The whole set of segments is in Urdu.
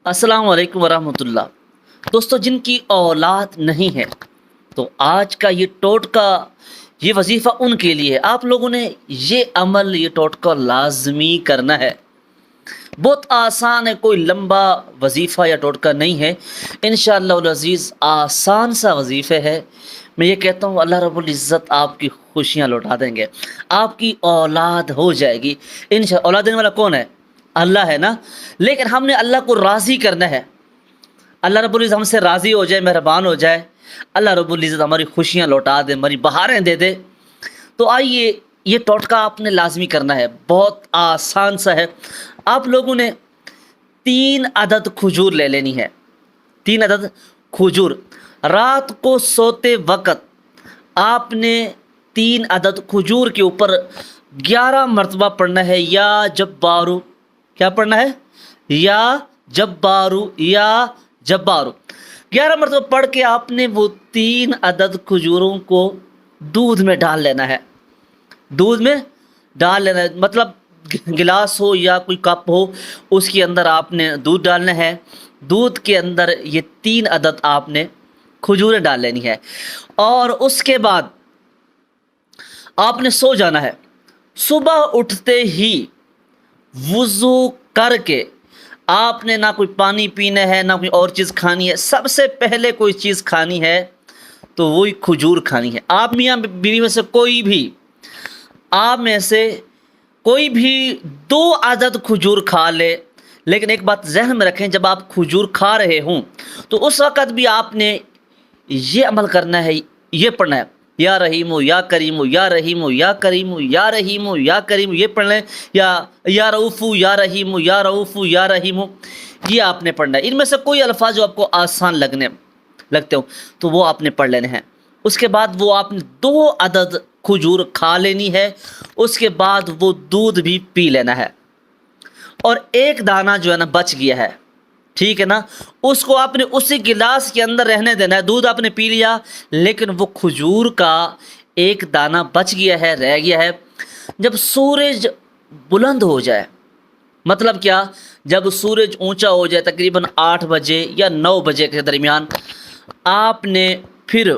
السلام علیکم ورحمۃ اللہ۔ دوستو، جن کی اولاد نہیں ہے تو آج کا یہ ٹوٹکا، یہ وظیفہ ان کے لیے ہے۔ آپ لوگوں نے یہ عمل، یہ ٹوٹکا لازمی کرنا ہے۔ بہت آسان ہے، کوئی لمبا وظیفہ یا ٹوٹکا نہیں ہے، انشاءاللہ العزیز آسان سا وظیفہ ہے۔ میں یہ کہتا ہوں اللہ رب العزت آپ کی خوشیاں لوٹا دیں گے، آپ کی اولاد ہو جائے گی انشاءاللہ۔ اولاد دینے والا کون ہے؟ اللہ ہے نا۔ لیکن ہم نے اللہ کو راضی کرنا ہے، اللہ رب العزت ہم سے راضی ہو جائے، مہربان ہو جائے، اللہ رب العزت ہماری خوشیاں لوٹا دے، ہماری بہاریں دے دے۔ تو آئیے، یہ ٹوٹکا آپ نے لازمی کرنا ہے، بہت آسان سا ہے۔ آپ لوگوں نے 3 عدد کھجور لے لینی ہے، 3 عدد کھجور۔ رات کو سوتے وقت آپ نے 3 عدد کھجور کے اوپر 11 مرتبہ پڑھنا ہے، یا جبارو۔ کیا پڑھنا ہے؟ یا جبارو، یا جبارو۔ 11 مرتبہ پڑھ کے آپ نے وہ 3 عدد کھجوروں کو دودھ میں ڈال لینا ہے، دودھ میں ڈال لینا ہے، مطلب گلاس ہو یا کوئی کپ ہو، اس کے اندر آپ نے دودھ ڈالنا ہے۔ دودھ کے اندر یہ 3 عدد آپ نے کھجوریں ڈال لینی ہے، اور اس کے بعد آپ نے سو جانا ہے۔ صبح اٹھتے ہی وضو کر کے آپ نے نہ کوئی پانی پینا ہے، نہ کوئی اور چیز کھانی ہے۔ سب سے پہلے کوئی چیز کھانی ہے تو وہی کھجور کھانی ہے۔ آپ میاں بیوی میں سے کوئی بھی، آپ میں سے کوئی بھی 2 عدد کھجور کھا لے، لیکن ایک بات ذہن میں رکھیں، جب آپ کھجور کھا رہے ہوں تو اس وقت بھی آپ نے یہ عمل کرنا ہے، یہ پڑھنا ہے، یا رحیم یا کریم، یا رحیم یا کریم، یا رحیم یا کریم، یہ پڑھ لیں، یا رؤوف یا رحیم، یا رؤوف یا رحیم، یہ آپ نے پڑھنا ہے۔ ان میں سے کوئی الفاظ جو آپ کو آسان لگتے ہوں تو وہ آپ نے پڑھ لینے ہیں۔ اس کے بعد وہ آپ نے 2 عدد کھجور کھا لینی ہے، اس کے بعد وہ دودھ بھی پی لینا ہے، اور ایک دانہ جو ہے نا بچ گیا ہے، ٹھیک ہے نا، اس کو آپ نے اسی گلاس کے اندر رہنے دینا ہے۔ دودھ آپ نے پی لیا، لیکن وہ کھجور کا ایک دانہ بچ گیا ہے، رہ گیا ہے۔ جب سورج بلند ہو جائے، مطلب کیا، جب سورج اونچا ہو جائے تقریباً 8 بجے یا 9 بجے کے درمیان، آپ نے پھر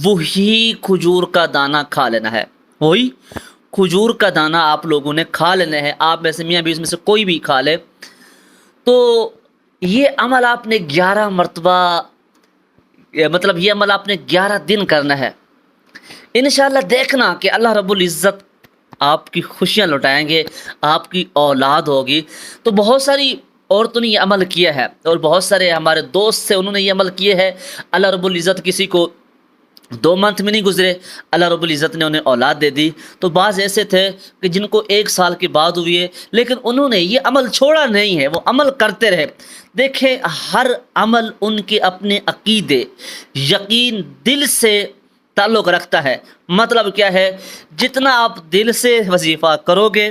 وہی کھجور کا دانہ کھا لینا ہے، وہی کھجور کا دانہ آپ لوگوں نے کھا لینا ہے۔ آپ میں سے میاں بیوی میں سے کوئی بھی کھا لے، تو یہ عمل آپ نے 11 مرتبہ، مطلب یہ عمل آپ نے 11 دن کرنا ہے۔ انشاءاللہ دیکھنا کہ اللہ رب العزت آپ کی خوشیاں لوٹائیں گے، آپ کی اولاد ہوگی۔ تو بہت ساری عورتوں نے یہ عمل کیا ہے، اور بہت سارے ہمارے دوست سے انہوں نے یہ عمل کیے ہے۔ اللہ رب العزت کسی کو 2 منتھ میں نہیں گزرے، اللہ رب العزت نے انہیں اولاد دے دی۔ تو بعض ایسے تھے کہ جن کو 1 سال کے بعد ہوئی ہے، لیکن انہوں نے یہ عمل چھوڑا نہیں ہے، وہ عمل کرتے رہے۔ دیکھیں، ہر عمل ان کے اپنے عقیدے، یقین، دل سے تعلق رکھتا ہے۔ مطلب کیا ہے، جتنا آپ دل سے وظیفہ کرو گے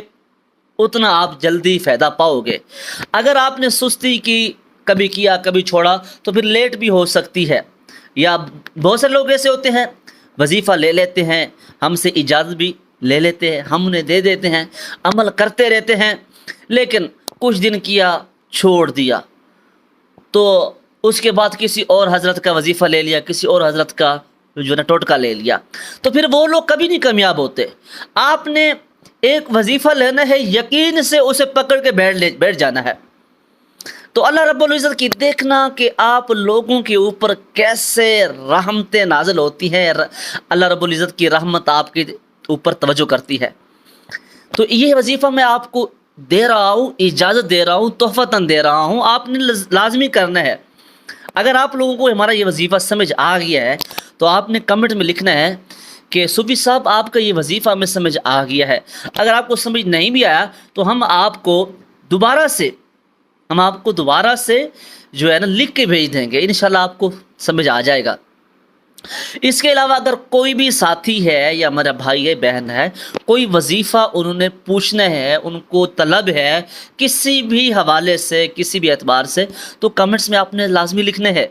اتنا آپ جلدی فائدہ پاؤ گے۔ اگر آپ نے سستی کی، کبھی کیا کبھی چھوڑا، تو پھر لیٹ بھی ہو سکتی ہے۔ یا بہت سے لوگ ایسے ہوتے ہیں، وظیفہ لے لیتے ہیں، ہم سے اجازت بھی لے لیتے ہیں، ہم انہیں دے دیتے ہیں، عمل کرتے رہتے ہیں، لیکن کچھ دن کیا، چھوڑ دیا، تو اس کے بعد کسی اور حضرت کا وظیفہ لے لیا، کسی اور حضرت کا جو ہے نا ٹوٹکا لے لیا، تو پھر وہ لوگ کبھی نہیں کامیاب ہوتے۔ آپ نے ایک وظیفہ لینا ہے، یقین سے اسے پکڑ کے بیٹھ جانا ہے۔ تو اللہ رب العزت کی دیکھنا کہ آپ لوگوں کے اوپر کیسے رحمتیں نازل ہوتی ہیں، اللہ رب العزت کی رحمت آپ کے اوپر توجہ کرتی ہے۔ تو یہ وظیفہ میں آپ کو دے رہا ہوں، اجازت دے رہا ہوں، تحفتاً دے رہا ہوں، آپ نے لازمی کرنا ہے۔ اگر آپ لوگوں کو ہمارا یہ وظیفہ سمجھ آ گیا ہے تو آپ نے کمنٹ میں لکھنا ہے کہ صوفی صاحب آپ کا یہ وظیفہ ہمیں سمجھ آ گیا ہے۔ اگر آپ کو سمجھ نہیں بھی آیا تو ہم آپ کو دوبارہ سے جو ہے نا لکھ کے بھیج دیں گے، انشاءاللہ آپ کو سمجھ آ جائے گا۔ اس کے علاوہ اگر کوئی بھی ساتھی ہے یا ہمارا بھائی ہے، بہن ہے، کوئی وظیفہ انہوں نے پوچھنا ہے، ان کو طلب ہے کسی بھی حوالے سے، کسی بھی اعتبار سے، تو کمنٹس میں آپ نے لازمی لکھنا ہے۔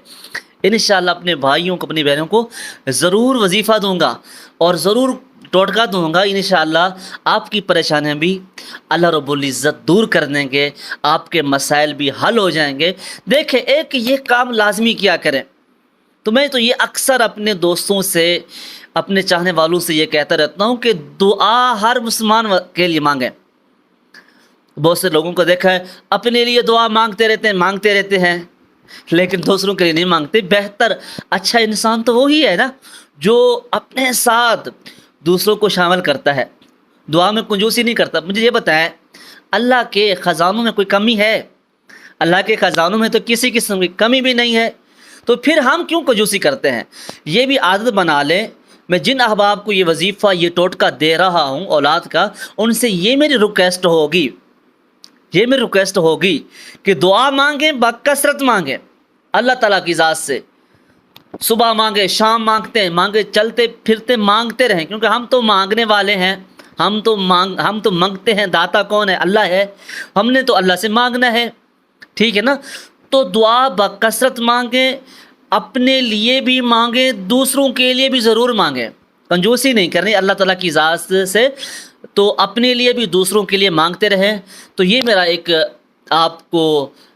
انشاءاللہ اپنے بھائیوں کو، اپنی بہنوں کو ضرور وظیفہ دوں گا، اور ضرور ٹوٹکا دوں گا، انشاءاللہ آپ کی پریشانیاں بھی اللہ رب العزت دور کر دیں گے، آپ کے مسائل بھی حل ہو جائیں گے۔ دیکھیں، ایک یہ کام لازمی کیا کریں، تو میں تو یہ اکثر اپنے دوستوں سے، اپنے چاہنے والوں سے یہ کہتا رہتا ہوں کہ دعا ہر مسلمان کے لیے مانگیں۔ بہت سے لوگوں کو دیکھا ہے اپنے لیے دعا مانگتے رہتے ہیں لیکن دوسروں کے لیے نہیں مانگتے۔ بہتر اچھا انسان تو وہی ہے نا جو اپنے ساتھ دوسروں کو شامل کرتا ہے، دعا میں کنجوسی نہیں کرتا۔ مجھے یہ بتائیں، اللہ کے خزانوں میں کوئی کمی ہے؟ اللہ کے خزانوں میں تو کسی قسم کی کمی بھی نہیں ہے، تو پھر ہم کیوں کنجوسی کرتے ہیں؟ یہ بھی عادت بنا لیں۔ میں جن احباب کو یہ وظیفہ، یہ ٹوٹکا دے رہا ہوں اولاد کا، ان سے یہ میری ریکویسٹ ہوگی کہ دعا مانگیں، بکثرت مانگیں اللہ تعالیٰ کی ذات سے۔ صبح مانگے، شام مانگے، چلتے پھرتے مانگتے رہیں، کیونکہ ہم تو مانگنے والے ہیں، ہم تو مانگتے ہیں۔ داتا کون ہے؟ اللہ ہے، ہم نے تو اللہ سے مانگنا ہے، ٹھیک ہے نا؟ تو دعا بکثرت مانگیں، اپنے لیے بھی مانگیں، دوسروں کے لیے بھی ضرور مانگیں، کنجوسی نہیں کرنی اللہ تعالیٰ کی ذات سے، تو اپنے لیے بھی دوسروں کے لیے مانگتے رہیں۔ تو یہ میرا ایک آپ کو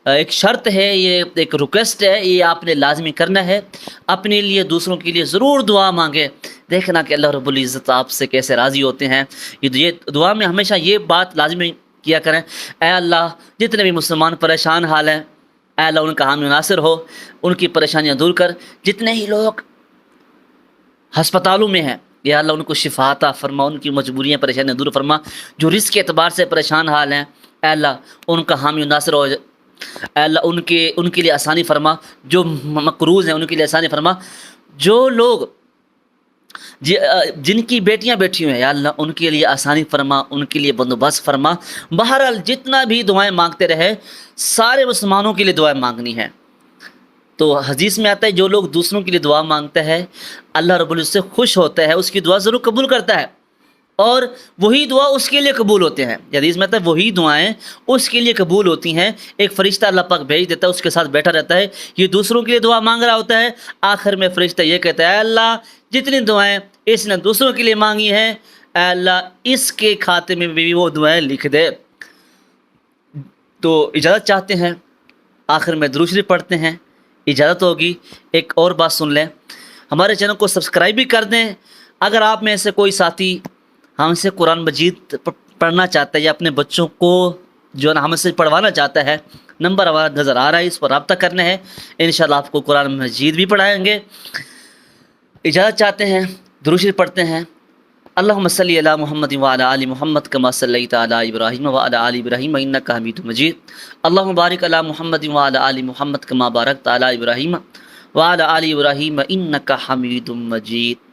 ایک شرط ہے، یہ ایک ریکویسٹ ہے، یہ آپ نے لازمی کرنا ہے، اپنے لیے دوسروں کے لیے ضرور دعا مانگیں۔ دیکھنا کہ اللہ رب العزت آپ سے کیسے راضی ہوتے ہیں۔ یہ دعا میں ہمیشہ یہ بات لازمی کیا کریں، اے اللہ جتنے بھی مسلمان پریشان حال ہیں، اے اللہ ان کا حامی ناصر ہو، ان کی پریشانیاں دور کر۔ جتنے ہی لوگ ہسپتالوں میں ہیں، یا اللہ ان کو شفا عطا فرما، ان کی مجبوریاں پریشانیاں دور فرما۔ جو رزق کے اعتبار سے پریشان حال ہیں، اے اللہ ان کا حامی ناصر ہو، اے اللہ ان کے لیے آسانی فرما۔ جو مقروض ہیں ان کے لیے آسانی فرما۔ جو لوگ جن کی بیٹیاں بیٹھی ہوئی ہیں، یا اللہ ان کے لیے آسانی فرما، ان کے لیے بندوبست فرما۔ بہرحال جتنا بھی دعائیں مانگتے رہے، سارے مسلمانوں کے لیے دعائیں مانگنی ہے۔ تو حدیث میں آتا ہے جو لوگ دوسروں کے لیے دعا مانگتا ہے، اللہ رب العزت سے خوش ہوتا ہے، اس کی دعا ضرور قبول کرتا ہے، اور وہی دعا اس کے لیے قبول ہوتے ہیں۔ حدیث میں آتا ہے وہی دعائیں اس کے لیے قبول ہوتی ہیں۔ ایک فرشتہ اللہ پاک بھیج دیتا ہے، اس کے ساتھ بیٹھا رہتا ہے، یہ دوسروں کے لیے دعا مانگ رہا ہوتا ہے۔ آخر میں فرشتہ یہ کہتا ہے، اے اللہ جتنی دعائیں اس نے دوسروں کے لیے مانگی ہیں، اے اللہ اس کے کھاتے میں بھی وہ دعائیں لکھ دے۔ تو اجازت چاہتے ہیں، آخر میں درود شریف پڑھتے ہیں، اجازت ہوگی۔ ایک اور بات سن لیں، ہمارے چینل کو سبسکرائب بھی کر دیں۔ اگر آپ میں سے کوئی ساتھی ہم سے قرآن مجید پڑھنا چاہتا ہے، یا اپنے بچوں کو جو ہے نا ہم سے پڑھوانا چاہتا ہے، نمبر ہمارا نظر آ رہا ہے، اس پر رابطہ کرنا ہے، انشاءاللہ آپ کو قرآن مجید بھی پڑھائیں گے۔ اجازت چاہتے ہیں، درود شریف پڑھتے ہیں۔ اللہم صلی علی محمد وعلی آل محمد کما صلیت علی ابراہیم وعلی آل ابراہیم انک حمید مجید۔ اللہم بارک علی محمد وعلی آل محمد کما بارکت علی ابراہیم وعلی آل ابراہیم انک حمید مجید۔